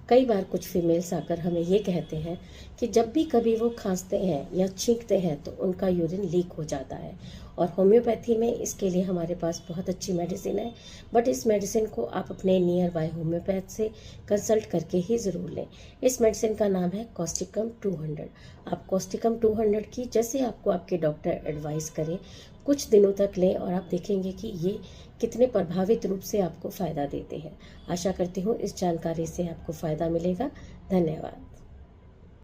कई बार कुछ फीमेल्स आकर हमें ये कहते हैं कि जब भी कभी वो खांसते हैं या छींकते हैं तो उनका यूरिन लीक हो जाता है। और होम्योपैथी में इसके लिए हमारे पास बहुत अच्छी मेडिसिन है, बट इस मेडिसिन को आप अपने नियर बाय होम्योपैथ से कंसल्ट करके ही ज़रूर लें। इस मेडिसिन का नाम है कॉस्टिकम 200। आप कॉस्टिकम 200 की जैसे आपको आपके डॉक्टर एडवाइस करें कुछ दिनों तक लें और आप देखेंगे कि ये कितने प्रभावित रूप से आपको फ़ायदा देते हैं। आशा करती हूँ इस जानकारी से आपको फ़ायदा मिलेगा। धन्यवाद।